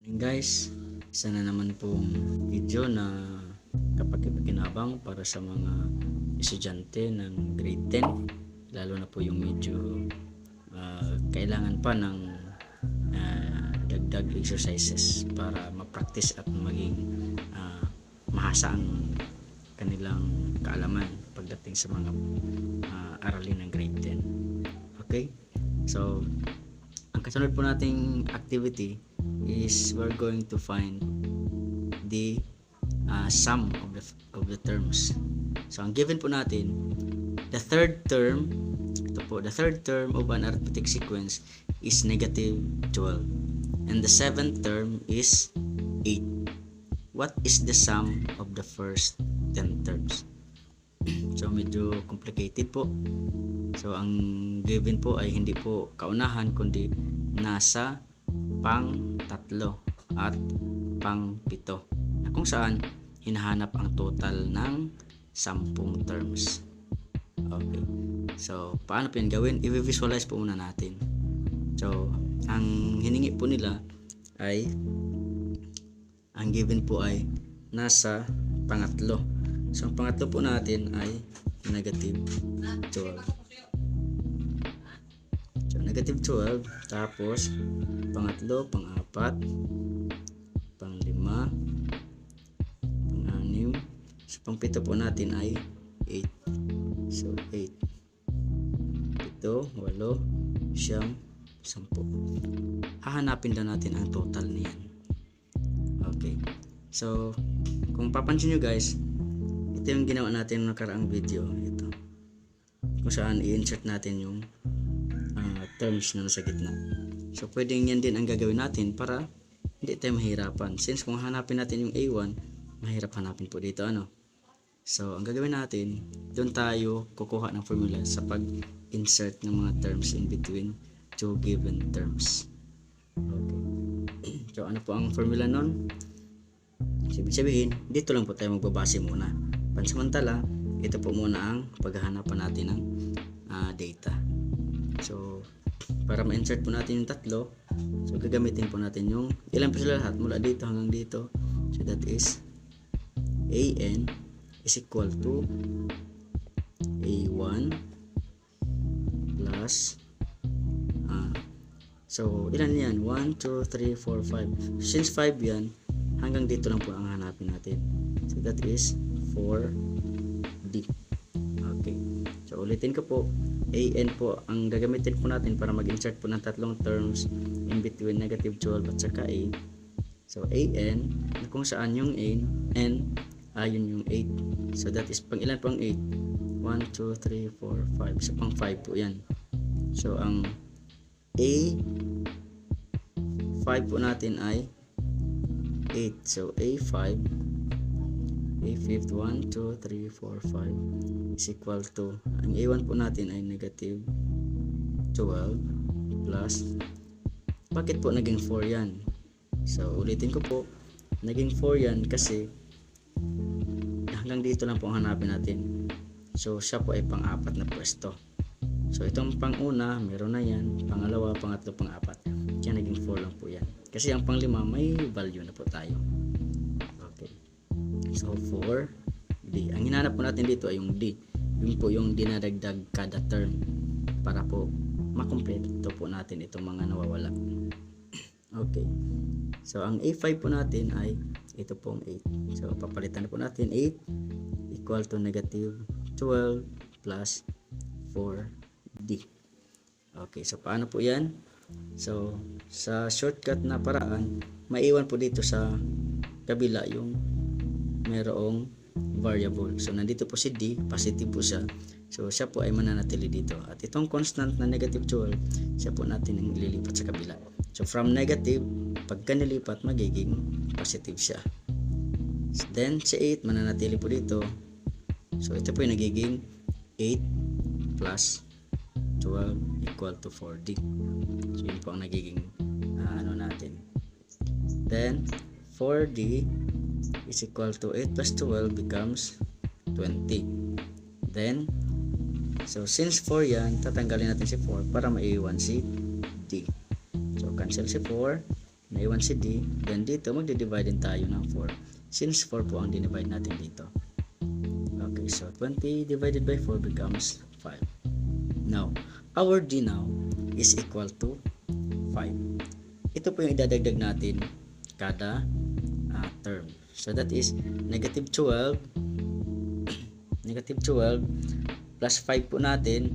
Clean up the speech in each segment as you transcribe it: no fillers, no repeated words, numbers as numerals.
And guys, isa na naman pong video na kapag-pakinabang para sa mga estudyante ng grade 10, lalo na po yung medyo kailangan pa ng dagdag exercises para ma-practice at maging mahasa ang kanilang kaalaman pagdating sa mga aralin ng grade 10. Okay? So, ang kasunod po nating activity is we're going to find the sum of the terms. So ang given po natin, the third term of an arithmetic sequence is negative 12 and the seventh term is 8. What is the sum of the first 10 terms? So medyo complicated po. So ang given po ay hindi po kaunahan kundi nasa pang 3 at pang 7 na kung saan hinahanap ang total ng 10 terms. Okay. So paano po yan gawin? I-visualize po muna natin. So ang hiningi po nila ay ang given po ay nasa pangatlo. So ang pangatlo po natin ay negative 12. So negative 12, tapos pangatlo, pang-apat, pang-lima, pang-anim. So pang-pito po natin ay 8. So 8, 7, 8, 9, 10. Hahanapin daw natin ang total niyan. Okay. So kung papansin nyo guys, ito yung ginawa natin ng nakaraang video. Ito, kung saan i-insert natin yung terms na nasa gitna. So pwedeng yan din ang gagawin natin para hindi tayo mahirapan. Since kung hanapin natin yung A1, mahirap hanapin po dito So ang gagawin natin, doon tayo kukuha ng formula sa pag-insert ng mga terms in between two given terms. Okay. So ano po ang formula nun? Sabihin, dito lang po tayo magbabase muna. Pansamantala, ito po muna ang paghahanapan natin ng data. So para ma-insert po natin yung tatlo, so gagamitin po natin yung ilan po sila lahat mula dito hanggang dito. So that is AN is equal to A1 plus so ilan yan? 1, 2, 3, 4, 5. Since 5 yan, hanggang dito lang po ang hanapin natin. So that is 4D. Okay. So ulitin ko po, AN po ang gagamitin po natin para mag-insert po ng tatlong terms in between negative 12 at saka 8. So AN, kung saan yung N, ayun yung 8. So that is pang ilan po ang 8? 1, 2, 3, 4, 5. So pang 5 po yan. So ang A5 po natin ay 8. So A5, A5, 1, 2, 3, 4, 5 is equal to, ang A1 po natin ay negative 12 plus, bakit po naging 4 yan? So ulitin ko po, naging 4 yan kasi hanggang dito lang po ang hanapin natin. So siya po ay pang-apat na pwesto. So itong pang-una, meron na yan. Pangalawa, pangatlo, pang-apat. Kaya naging 4 lang po yan. Kasi ang pang-lima, may value na po tayo. Okay. So 4D. Ang hinanap po natin dito ay yung D. Yun po yung dinadagdag kada term para po makumpleto po natin itong mga nawawala. Okay. So ang A5 po natin ay ito pong 8. So papalitan na po natin 8 equal to negative 12 plus 4D. Okay, so paano po yan? So sa shortcut na paraan, maiwan po dito sa kabila yung merong variable. So nandito po si D, positive po siya. So siya po ay mananatili dito. At itong constant na negative 12, siya po natin ang ililipat sa kabila. So from negative, pagka nilipat, magiging positive siya. So, then si 8 mananatili po dito. So ito po yung nagiging 8 plus 12 equal to 4D. So yun po ang nagiging natin. Then 4D is equal to 8 plus 12 becomes 20. Then so since 4 yan, tatanggalin natin si 4 para maiwan si D. So cancel si 4. naiwan si D, then dito magdi-divide din tayo ng 4 since 4 po ang dinivide natin dito. Okay, so 20 divided by 4 becomes 5. Now, our D now is equal to 5. Ito po yung idadagdag natin kada term. So that is negative 12 plus 5 po natin.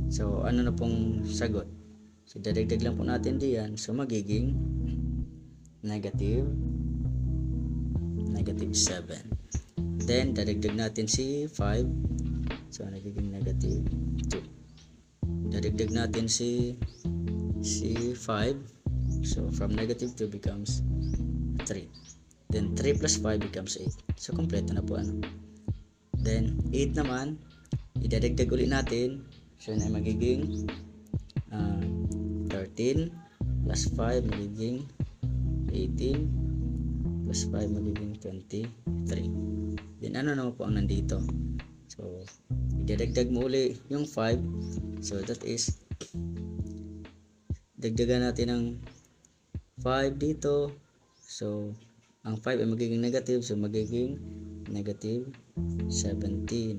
So ano na pong sagot? So dadagdag lang po natin diyan. So magiging negative 7. Then dadagdag natin si 5. So nagiging negative 2. Dadagdag natin si 5. So from negative 2 becomes 3. Then 3 plus 5 becomes 8. So kompleto na po ano. Then 8 naman, idadagdag ulit natin. So yun ay magiging 13 plus 5 magiging 18 plus 5 magiging 23. Then ano naman po ang nandito? So idadagdag mo ulit yung 5. So that is dagdagan natin ng 5 dito. So ang 5 ay magiging negative, so magiging negative 17.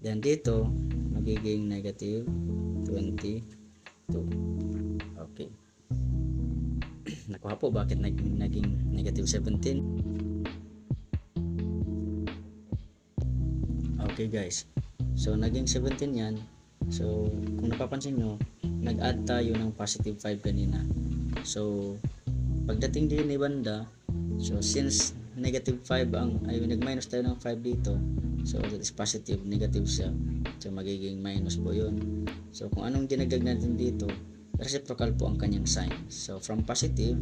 Then dito magiging negative 22. Okay. Nakuha po bakit naging negative 17. Okay guys, so naging 17 yan. So kung napapansin nyo, nag-add tayo ng positive 5 kanina. So pagdating din ni banda, so since negative 5 ay nag-minus tayo ng 5 dito, so that is positive, negative siya, so magiging minus po yun. So kung anong dinagdag natin dito, reciprocal po ang kanyang sign. So from positive,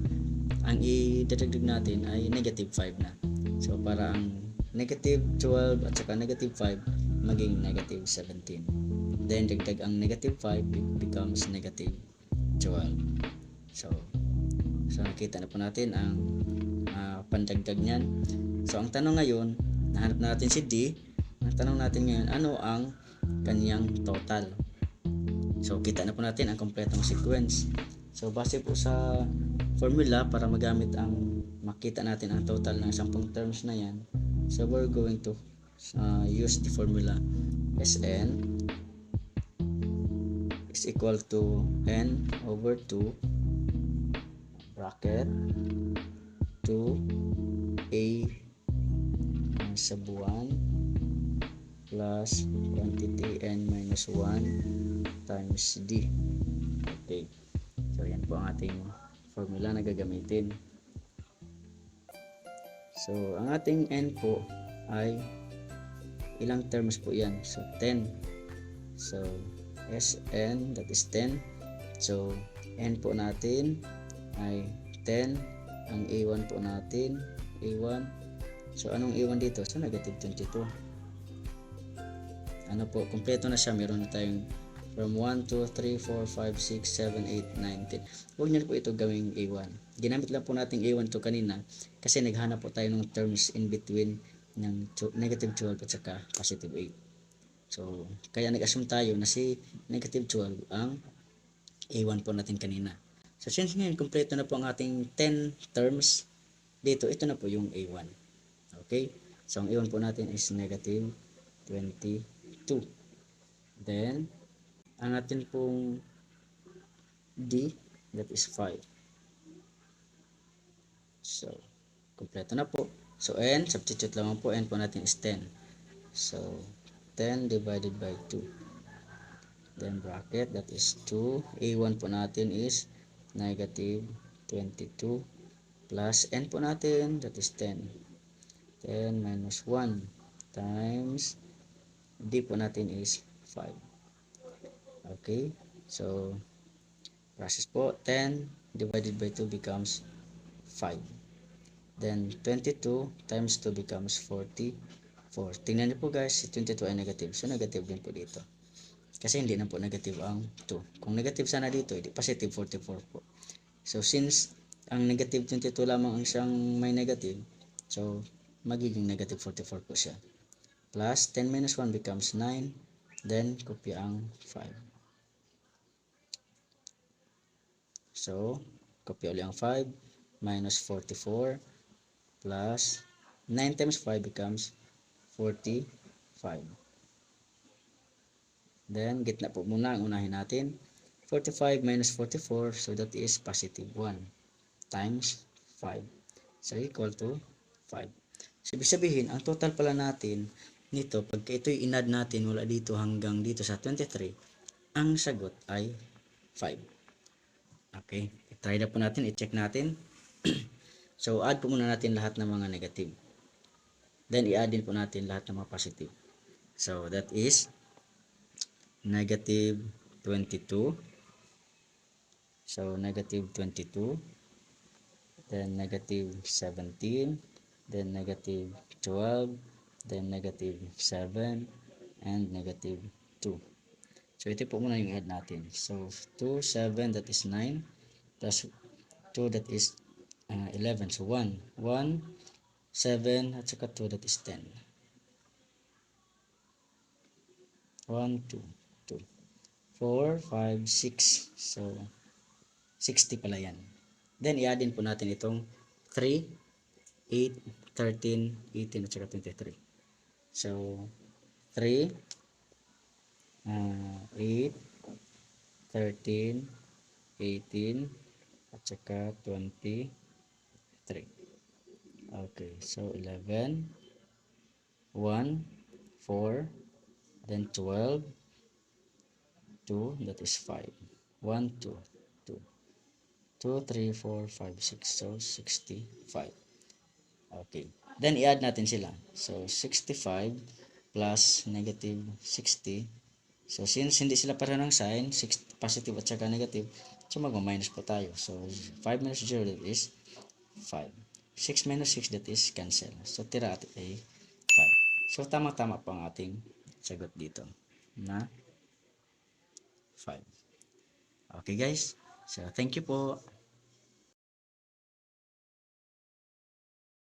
ang idadagdag natin ay negative 5 na. So para ang negative 12 at saka negative 5 maging negative 17. Then dagdag ang negative 5 becomes negative 12. So nakita na po natin ang pandagdag niyan. So ang tanong ngayon, nahanap natin si D. Ang tanong natin ngayon, ano ang kanyang total? So kita na po natin ang kompletong sequence. So base po sa formula para magamit makita natin ang total ng 10 terms na yan. So we're going to use the formula Sn is equal to n over 2 bracket 2a sa buwan plus quantity n minus 1 times d. Okay, so yan po ang ating formula na gagamitin. So ang ating n po ay ilang terms po yan? So 10. So Sn, that is 10. So n po natin ay 10. Ang A1 po natin, A1. So anong A1 dito? So negative 22. Ano po, kompleto na siya. Meron na tayong from 1, 2, 3, 4, 5, 6, 7, 8, 9, 10. Huwag niyo po ito gawing A1. Ginamit lang po natin A1 to kanina kasi naghanap po tayo ng terms in between ng negative 12 at saka positive 8. So kaya nag-assume tayo na si negative 12 ang A1 po natin kanina. So since ngayon kompleto na po ang ating 10 terms dito, ito na po yung A1. Okay? So ang A1 po natin is negative 22. Then ang atin pong D, that is 5. So kompleto na po. So n, substitute lang po, n po natin is 10. So 10 divided by 2. Then bracket, that is 2. A1 po natin is negative 22 plus n po natin, that is 10. 10 minus 1 times d po natin is 5. Okay, so process po, 10 divided by 2 becomes 5. Then 22 times 2 becomes 44. Tingnan niyo po guys, si 22 ay negative, so negative din po dito. Kasi hindi na po negative ang 2. Kung negative sana dito, hindi positive 44 po. So since ang negative 22 lamang ang siyang may negative, so magiging negative 44 po siya. Plus 10 minus 1 becomes 9. Then kopya ang 5. So Copy ulit ang 5 minus 44 plus 9 times 5 becomes 45. Then, gitna po muna ang unahin natin. 45 minus 44, so that is positive 1 times 5. So, equal to 5. So, ibig sabihin, ang total pala natin nito, pagka ito'y inad natin mula dito hanggang dito sa 23, ang sagot ay 5. Okay, i-try na po natin, i-check natin. So, add po muna natin lahat ng mga negative. Then, i-add din po natin lahat ng mga positive. So, that is negative 22. So, negative 22. Then, negative 17. Then, negative 12. Then, negative 7. And negative 2. So, ito po muna yung add natin. So, 2, 7, that is 9. Plus 2, that is 11. So, 1, 1, 7, at saka 2, that is 10. 1, 2, 2, 4, 5, 6. So, 60 pala yan. Then, i-add din po natin itong 3, 8, 13, 18, at saka 23. So, 3, 8, 13, 18, at saka 23. Okay, so 11, 1, 4, then 12, 2, that is 5. 1, 2, 2, 2, 3, 4, 5, 6. So, 65. Okay. Then, i-add natin sila. So, 65 plus negative 60. So, since hindi sila pareho ng sign, positive at saka negative, so mag-minus po tayo. So, 5 minus 0, that is 5. 6 minus 6, that is cancel. So, tira at ay 5. So, tama-tama po ang ating sagot dito na 5. Okay guys, so thank you po.